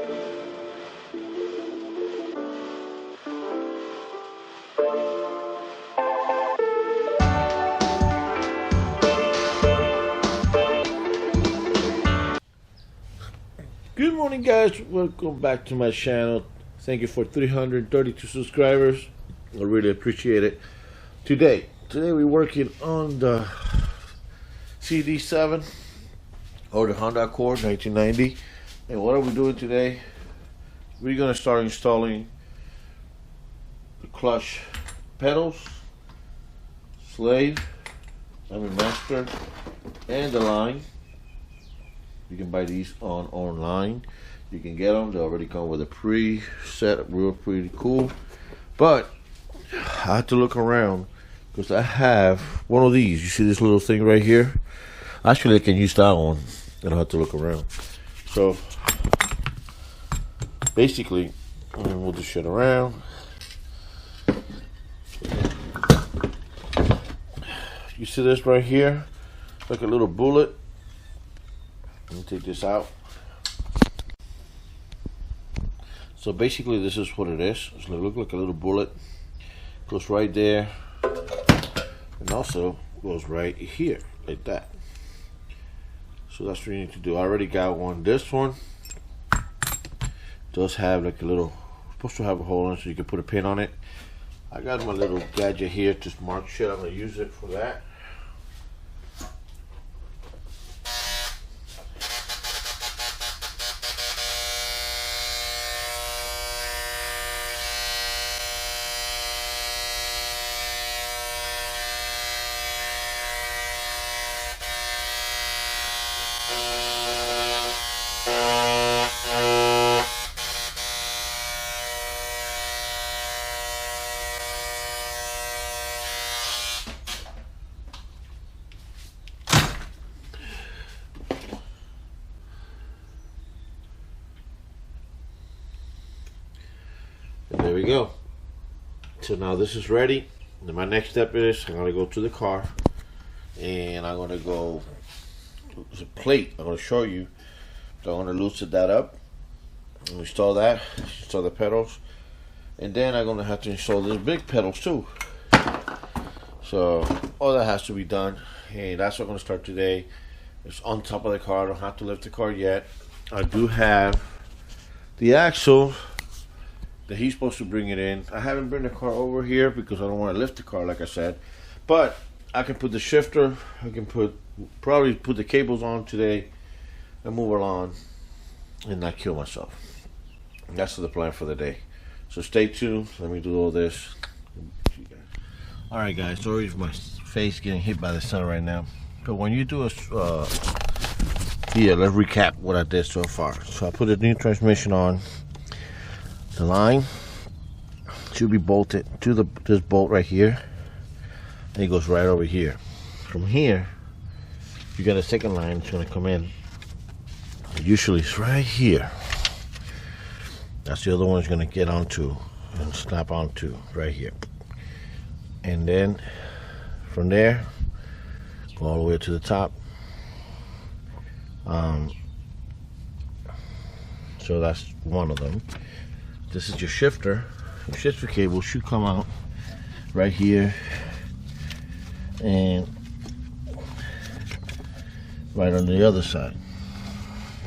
Good morning, guys. Welcome back to my channel. Thank you for 332 subscribers. I really appreciate it. Today we're working on the CD7 or the Honda Accord 1990. And what are we doing today? We're gonna start installing the clutch pedals, master, and the line. You can buy these online. You can get them. They already come with a preset, real pretty cool. But I had to look around because I have one of these. You see this little thing right here? Actually, I can use that one. I don't have to look around. So basically, I'm gonna move this shit around. You see this right here? It's like a little bullet. Let me take this out. So basically this is what it is. It's gonna look like a little bullet. Goes right there. And also goes right here, like that. So that's what you need to do. I already got one. This one does have like a little, supposed to have a hole in it so you can put a pin on it. I got my little gadget here to mark shit. I'm gonna use it for that. And there we go. So now this is ready. And my next step is I'm gonna go to the car and I'm gonna go. There's a plate I'm gonna show you. So I'm gonna loosen that up. Install that. Install the pedals, and then I'm gonna have to install these big pedals too. So all that has to be done, and that's what I'm gonna start today. It's on top of the car. I don't have to lift the car yet. I do have the axle that he's supposed to bring it in. I haven't bring the car over here because I don't want to lift the car, like I said. But I can put the shifter. I can probably put the cables on today and move along and not kill myself. And that's the plan for the day. So stay tuned. Let me do all this. All right, guys. Sorry for my face getting hit by the sun right now. But when you do a yeah, let's recap what I did so far. So I put a new transmission on. The line should be bolted to this bolt right here, and it goes right over here. From here, you got a second line. It's gonna come in. Usually, it's right here. That's the other one it's gonna get onto and snap onto right here. And then from there, go all the way to the top. So that's one of them. This is your shifter. The shifter cable should come out right here and right on the other side.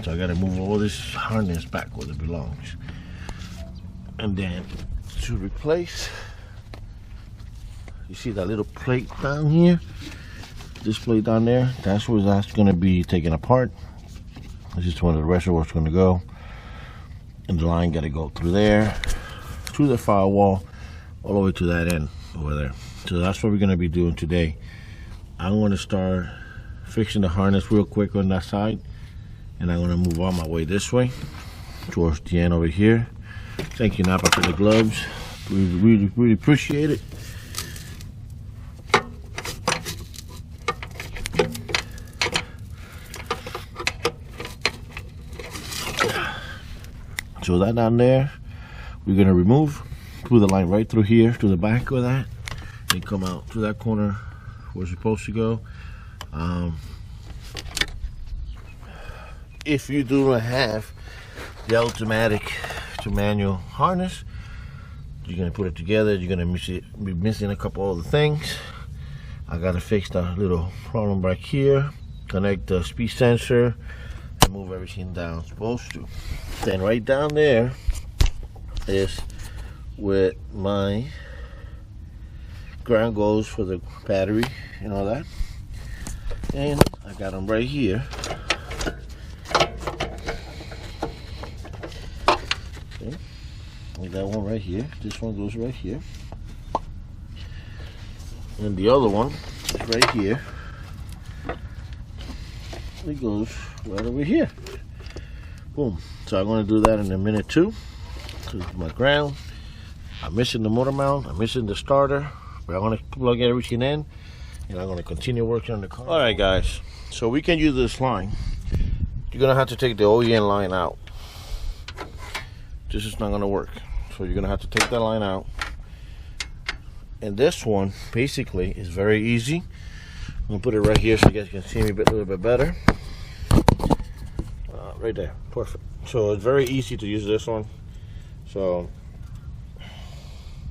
So I gotta move all this harness back where it belongs. And then to replace, you see that little plate down here? This plate down there, that's where that's gonna be taken apart. This is where the reservoir's gonna go. And the line got to go through there, through the firewall, all the way to that end over there. So that's what we're going to be doing today. I'm going to start fixing the harness real quick on that side, and I'm going to move on my way this way towards the end over here. Thank you, Napa, for the gloves. Really appreciate it. So that down there, we're gonna remove, pull the line right through here to the back of that, and come out to that corner where it's supposed to go. If you do not have the automatic to manual harness. You're gonna put it together. You're gonna be missing a couple other things. I gotta fix the little problem back here. Connect the speed sensor and move everything down supposed to. Then right down there is where my ground goes for the battery and all that. And I got them right here. Okay. Like that one right here. This one goes right here. And the other one is right here. It goes right over here. Boom. So I'm going to do that in a minute too. This is my ground. I'm missing the motor mount. I'm missing the starter. But I'm going to plug everything in. And I'm going to continue working on the car. Alright guys. So we can use this line. You're going to have to take the OEM line out. This is not going to work. So you're going to have to take that line out. And this one basically is very easy. I'm going to put it right here so you guys can see me a little bit better. Right there. Perfect. So it's very easy to use this one. So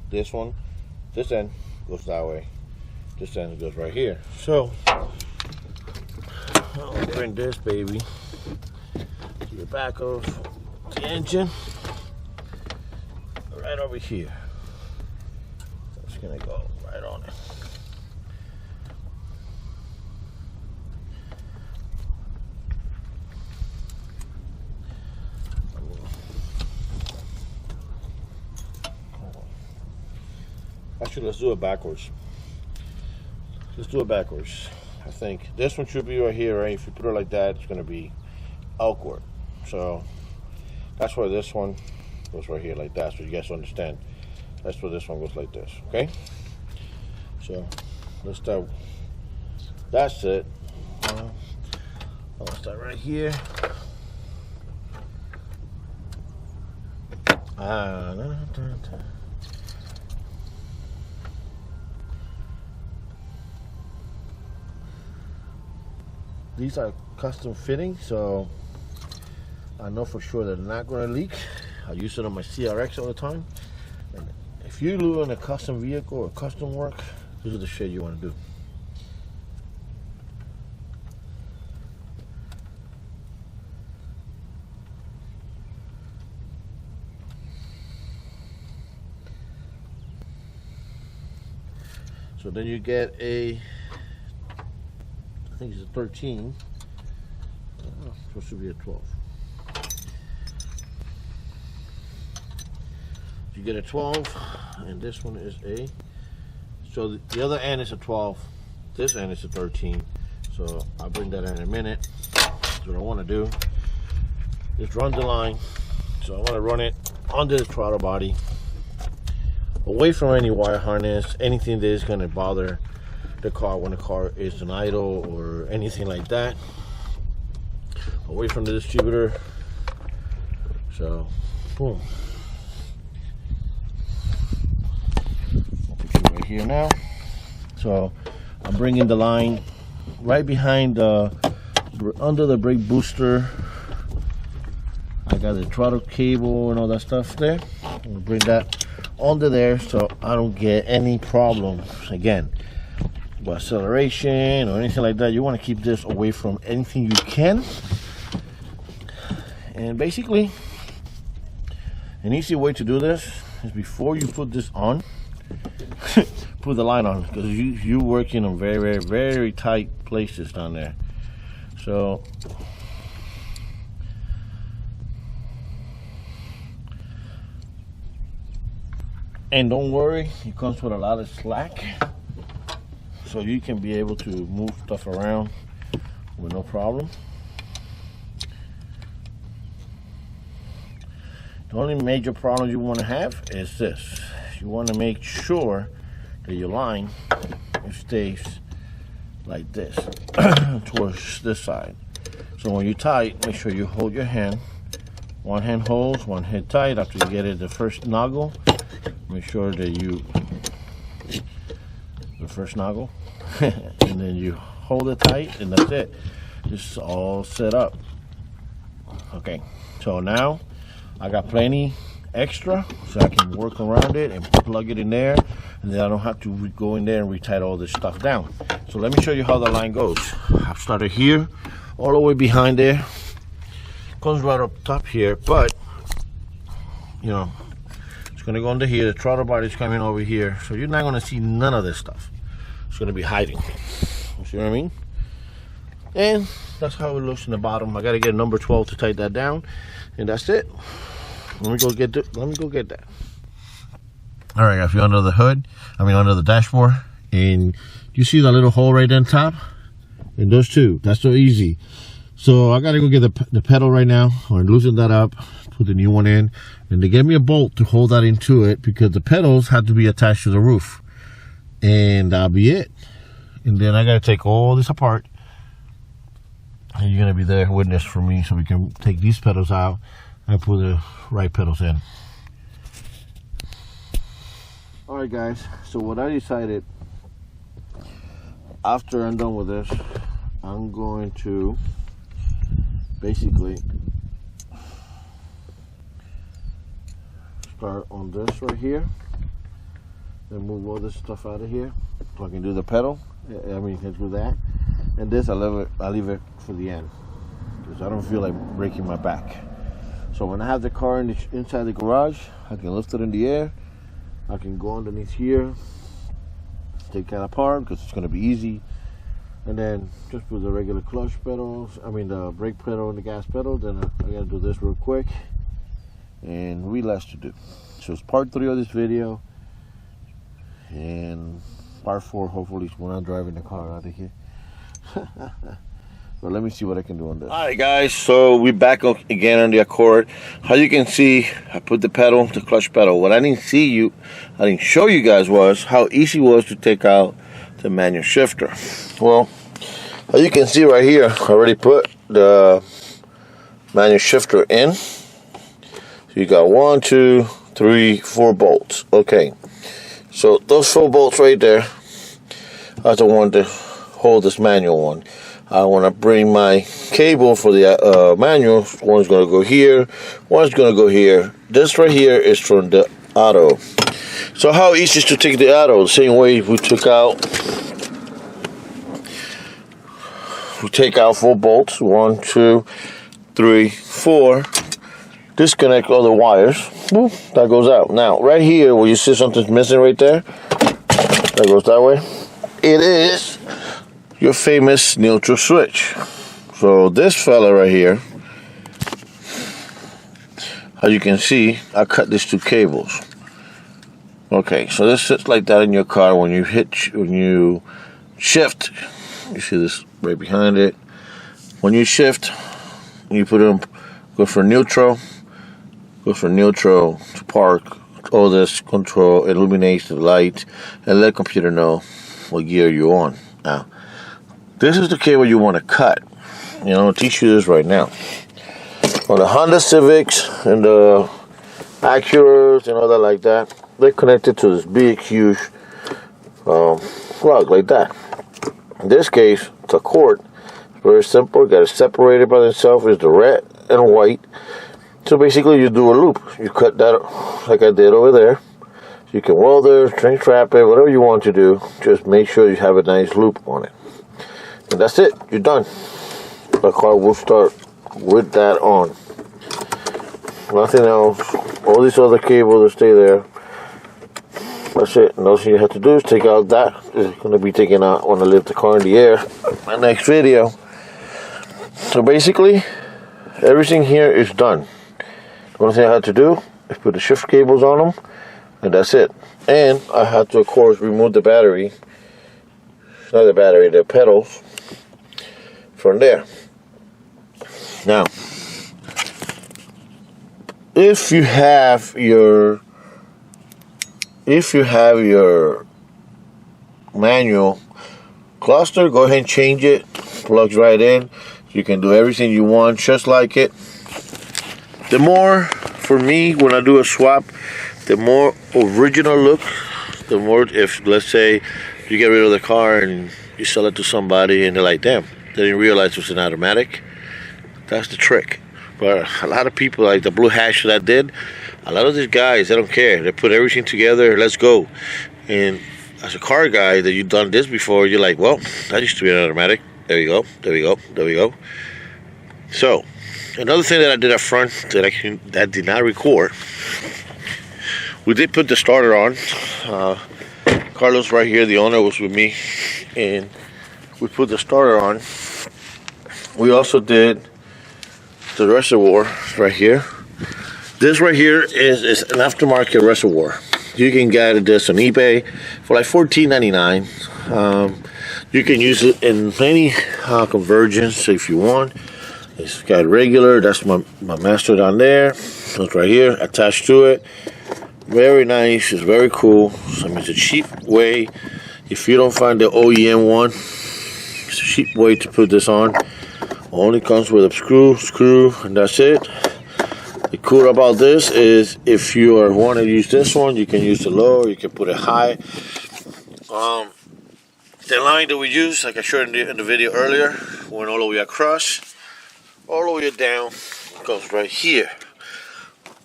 this one, this end goes that way. This end goes right here. So I'll bring this baby to the back of the engine. Right over here. It's gonna go right on it. Actually, let's do it backwards. Let's do it backwards. I think this one should be right here, right? If you put it like that, it's gonna be awkward. So that's why this one goes right here like that, so you guys understand. That's why this one goes like this, okay? So let's start. That's it. I'll start right here. These are custom fittings, so I know for sure they're not going to leak. I use it on my CRX all the time. And if you're doing a custom vehicle or custom work, these are the shit you want to do. So then you get a, I think it's a 13. Oh, supposed to be a 12. You get a 12, and this one is a, so the other end is a 12, this end is a 13. So I'll bring that in a minute. So what I want to do is run the line. So I want to run it under the throttle body, away from any wire harness, anything that is going to bother the car when the car is in idle or anything like that. Away from the distributor. So boom. I'll put you right here now. So I'm bringing the line right behind the, under the brake booster. I got the throttle cable and all that stuff there. I'm gonna bring that under there so I don't get any problems again with acceleration or anything like that. You want to keep this away from anything you can. And basically, an easy way to do this is before you put this on, put the line on, because you're working on very, very, very tight places down there. So and don't worry, it comes with a lot of slack, so you can be able to move stuff around with no problem. The only major problem you want to have is this. You want to make sure that your line stays like this towards this side. So when you tight, make sure you hold your hand. One hand holds, one hand tight. After you get it the first noggle, make sure that you, the first noggle, and then you hold it tight, and that's it. This is all set up. Okay, so now I got plenty extra, so I can work around it and plug it in there, and then I don't have to go in there and retighten all this stuff down. So let me show you how the line goes. I've started here, all the way behind there, comes right up top here, but you know, it's gonna go under here. The throttle bar is coming over here, so you're not gonna see none of this stuff. It's gonna be hiding. You see what I mean? And that's how it looks in the bottom. I gotta get a number 12 to tighten that down, and that's it. Let me go get that. All right, guys, you're under the hood. Under the dashboard, and you see that little hole right on top, and those two. That's so easy. So I gotta go get the pedal right now, or loosen that up, put the new one in, and they gave me a bolt to hold that into it because the pedals had to be attached to the roof, and that'll be it. And then I gotta take all this apart, and you're gonna be there witness for me, so we can take these pedals out and put the right pedals in. All right, guys. So what I decided after I'm done with this, I'm going to basically start on this right here, then move all this stuff out of here so I can do the pedal. You can do that, and this I'll leave it for the end because I don't feel like breaking my back. So when I have the car inside the garage, I can lift it in the air. I can go underneath here, take that apart because it's going to be easy, and then just put the regular clutch pedals, the brake pedal and the gas pedal. Then I got to do this real quick, and we less to do. So it's part 3 of this video, and part 4 hopefully is when I'm driving the car out of here. But let me see what I can do on this. All right, guys, so we're back again on the Accord. How you can see, I put the clutch pedal. What I didn't show you guys was how easy it was to take out the manual shifter. Well, as you can see right here, I already put the manual shifter in. So you got 1, 2, 3, 4 bolts. Okay, so those 4 bolts right there, that's the one to hold this manual one. I want to bring my cable for the manual. One's going to go here, one's going to go here. This right here is from the auto. So how easy is to take the auto? The same way we take out 4 bolts. 1, 2, 3, 4. Disconnect all the wires. Boop, that goes out. Now right here where you see something's missing right there, that goes that way. It is your famous neutral switch. So this fella right here, as you can see, I cut these 2 cables. Okay, so this sits like that in your car. When you shift, you see this right behind it. When you shift, you put in, go for neutral to park. All this control illuminates the light and let the computer know what gear you're on. Now, this is the cable you want to cut. I'll teach you this right now. On the Honda Civics and the Acuras and all that like that, they're connected to this big, huge plug like that. In this case, it's a cord. It's very simple. You got it separated by itself. It's the red and white. So basically, you do a loop. You cut that like I did over there. You can weld it, string trap it, whatever you want to do. Just make sure you have a nice loop on it. And that's it. You're done. The car will start with that on. Nothing else. All these other cables will stay there. That's it. And all you have to do is take out that. It's going to be taken out when I lift the car in the air. My next video. So basically, everything here is done. The only thing I had to do is put the shift cables on them. And that's it. And I had to, of course, remove the battery. Not the battery, the pedals from there. Now, if you have your manual cluster, go ahead and change it. Plugs right in. You can do everything you want just like it. The more, for me, when I do a swap, the more original look, the more, if let's say you get rid of the car and you sell it to somebody and they're like, damn, they didn't realize it was an automatic. That's the trick. But a lot of people, like the blue hash that I did, a lot of these guys, they don't care. They put everything together, let's go. And as a car guy that you've done this before, you're like, well, that used to be an automatic. There we go, there we go, there we go. So, another thing that I did up front that did not record, we did put the starter on. Carlos right here, the owner, was with me, and we put the starter on. We also did the reservoir right here. This right here is an aftermarket reservoir. You can get this on eBay for like $14.99. You can use it in many conversions if you want. It's got regular. That's my master down there. It's right here attached to it. Very nice. It's very cool. So it's a cheap way. If you don't find the OEM one, it's a cheap way to put this on. Only comes with a screw, and that's it. The cool about this is if you want to use this one, you can use the low, you can put it high. The line that we use, like I showed in the video earlier, went all the way across, all the way down, goes right here.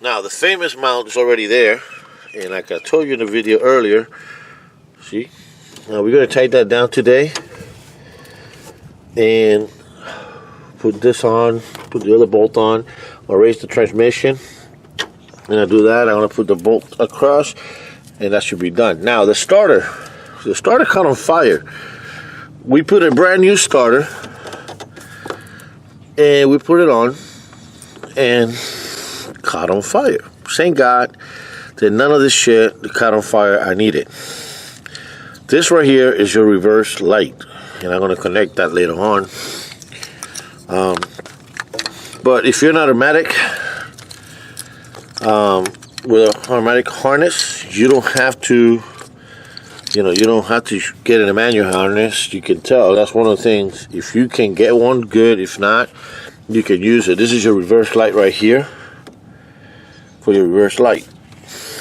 Now the famous mount is already there, and like I told you in the video earlier, see? Now we're going to tighten that down today, and put this on, put the other bolt on, I'll raise the transmission, and I do that. I'm going to put the bolt across, and that should be done. Now the starter caught on fire. We put a brand new starter, and we put it on, and caught on fire. Thank God that none of this shit that caught on fire, I need it. This right here is your reverse light, and I'm going to connect that later on. But if you're an automatic with an automatic harness, you don't have to, you don't have to get in a manual harness. You can tell. That's one of the things. If you can get one, good. If not, you can use it. This is your reverse light right here for your reverse light.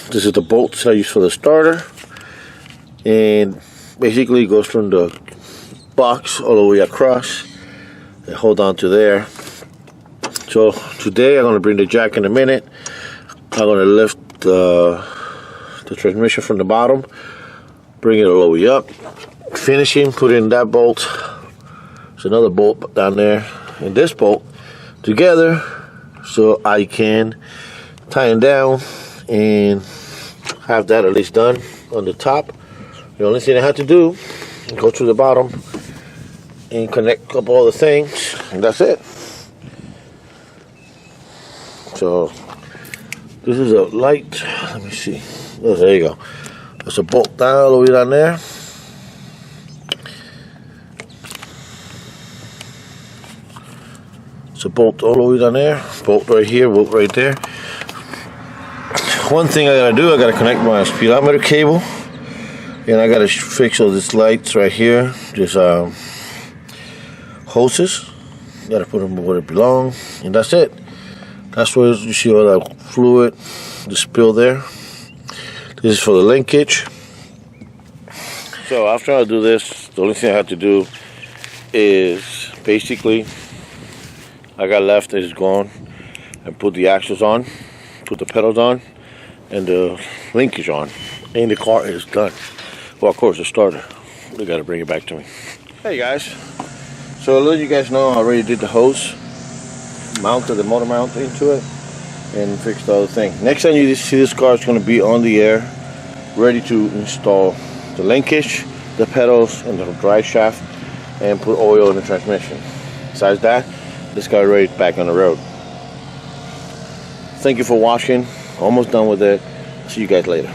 This is the bolts I use for the starter, and basically it goes from the box all the way across. And hold on to there. So today I'm going to bring the jack in a minute. I'm going to lift the transmission from the bottom, bring it all the way up, finishing, put in that bolt. There's another bolt down there, and this bolt together, so I can tie it down and have that at least done on the top. The only thing I have to do is go to the bottom and connect up all the things, and that's it. So this is a light. Let me see. Oh, there you go. There's a bolt down all the way down there. It's a bolt all the way down there. Bolt right here. Bolt right there. One thing I gotta do, I gotta connect my speedometer cable, and I gotta fix all these lights right here. Just hoses. Gotta put them where it belongs, and that's it. That's where you see all that fluid, the spill there. This is for the linkage. So after I do this, the only thing I have to do is basically, I got left is gone, and put the axles on, put the pedals on, and the linkage on, and the car is done. Well, of course, the starter. They got to bring it back to me. Hey guys, so to let you guys know, I already did the hose, mounted the motor mount into it, and fixed the other thing. Next time you see this car, it's going to be on the air, ready to install the linkage, the pedals, and the drive shaft, and put oil in the transmission. Besides that, this car is ready back on the road. Thank you for watching. Almost done with it. See you guys later.